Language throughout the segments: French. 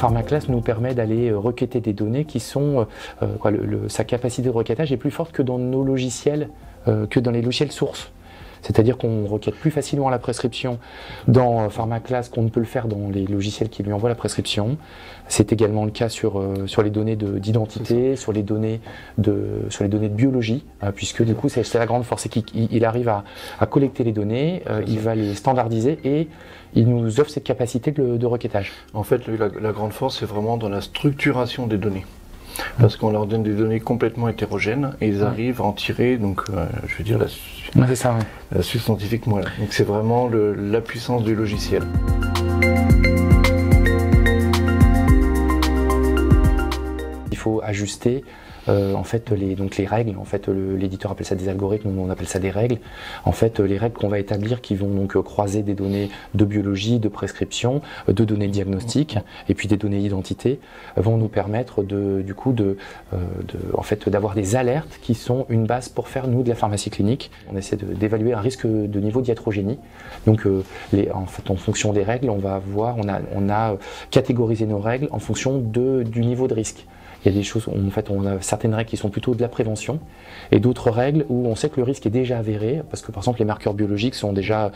PharmaClass nous permet d'aller requêter des données qui sont, sa capacité de requêtage est plus forte que dans nos logiciels, que dans les logiciels sources. C'est-à-dire qu'on requête plus facilement la prescription dans PharmaClass qu'on ne peut le faire dans les logiciels qui lui envoient la prescription. C'est également le cas sur les données d'identité, sur les données de biologie, puisque du coup c'est la grande force, c'est qu'il arrive à collecter les données, il va les standardiser et il nous offre cette capacité de requêtage. En fait, la grande force, c'est vraiment dans la structuration des données. Parce qu'on leur donne des données complètement hétérogènes et ils arrivent à en tirer, donc je veux dire, la suite scientifique moelle. Donc c'est vraiment la puissance du logiciel. Il faut ajuster en fait les règles. En fait, l'éditeur appelle ça des algorithmes, nous on appelle ça des règles. En fait, les règles qu'on va établir qui vont donc croiser des données de biologie, de prescription, de données diagnostiques et puis des données d'identité vont nous permettre d'avoir des alertes qui sont une base pour faire nous de la pharmacie clinique. On essaie d'évaluer un risque de niveau d'hiatrogénie. Donc en fonction des règles, on a catégorisé nos règles en fonction du niveau de risque. Il y a des choses, en fait, on a certaines règles qui sont plutôt de la prévention et d'autres règles où on sait que le risque est déjà avéré parce que par exemple les marqueurs biologiques ont déjà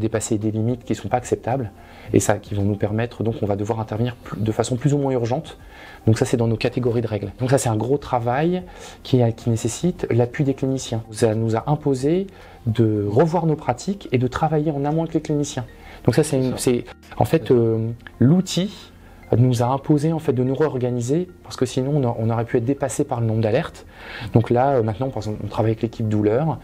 dépassé des limites qui ne sont pas acceptables et ça qui vont nous permettre, donc on va devoir intervenir de façon plus ou moins urgente. Donc ça c'est dans nos catégories de règles. Donc ça c'est un gros travail qui nécessite l'appui des cliniciens. Ça nous a imposé de revoir nos pratiques et de travailler en amont avec les cliniciens. Donc ça c'est en fait l'outil nous a imposé en fait de nous réorganiser parce que sinon on aurait pu être dépassé par le nombre d'alertes. Donc là maintenant par exemple, on travaille avec l'équipe douleur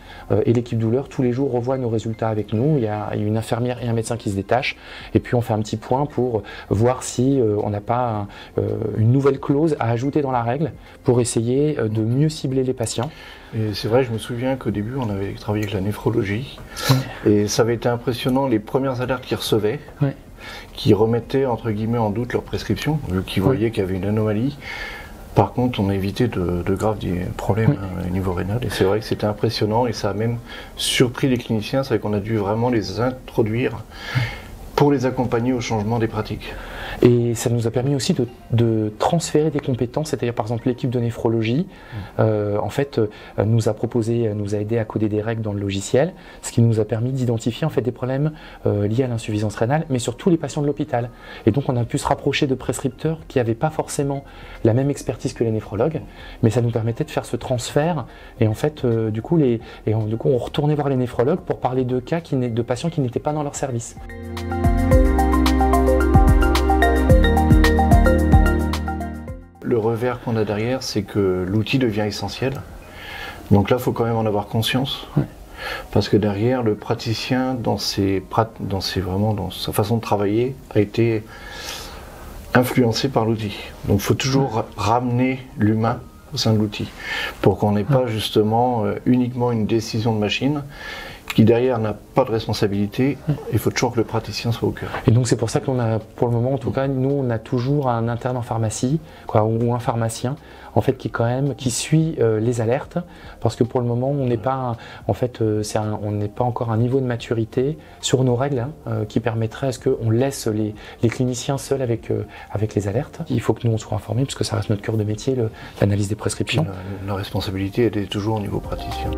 et l'équipe douleur tous les jours revoit nos résultats avec nous. Il y a une infirmière et un médecin qui se détachent et puis on fait un petit point pour voir si on n'a pas une nouvelle clause à ajouter dans la règle pour essayer de mieux cibler les patients. Et c'est vrai, je me souviens qu'au début on avait travaillé avec la néphrologie et ça avait été impressionnant les premières alertes qu'ils recevaient. Qui remettaient entre guillemets en doute leur prescription, vu qu'ils voyaient qu'il y avait une anomalie. Par contre, on a évité de graves problèmes au niveau rénal, et c'est vrai que c'était impressionnant, et ça a même surpris les cliniciens, c'est qu'on a dû vraiment les introduire pour les accompagner au changement des pratiques. Et ça nous a permis aussi de transférer des compétences, c'est-à-dire par exemple l'équipe de néphrologie en fait nous a aidé à coder des règles dans le logiciel, ce qui nous a permis d'identifier en fait des problèmes liés à l'insuffisance rénale, mais sur tous les patients de l'hôpital. Et donc on a pu se rapprocher de prescripteurs qui n'avaient pas forcément la même expertise que les néphrologues, mais ça nous permettait de faire ce transfert. Et en fait du coup on retournait voir les néphrologues pour parler de cas de patients qui n'étaient pas dans leur service. Le revers qu'on a derrière, c'est que l'outil devient essentiel. Donc là, il faut quand même en avoir conscience. Parce que derrière, le praticien, dans sa façon de travailler, a été influencé par l'outil. Donc il faut toujours ramener l'humain au sein de l'outil, pour qu'on n'ait pas justement uniquement une décision de machine, qui derrière n'a pas de responsabilité. Il faut toujours que le praticien soit au cœur. Et donc c'est pour ça qu'on a, pour le moment en tout cas, nous on a toujours un interne en pharmacie, ou un pharmacien, en fait qui suit les alertes, parce que pour le moment on n'est pas, on n'est pas encore à un niveau de maturité sur nos règles qui permettrait à ce qu'on laisse les cliniciens seuls avec les alertes. Il faut que nous on soit informés, parce que ça reste notre cœur de métier, l'analyse des prescriptions. La responsabilité elle est toujours au niveau praticien.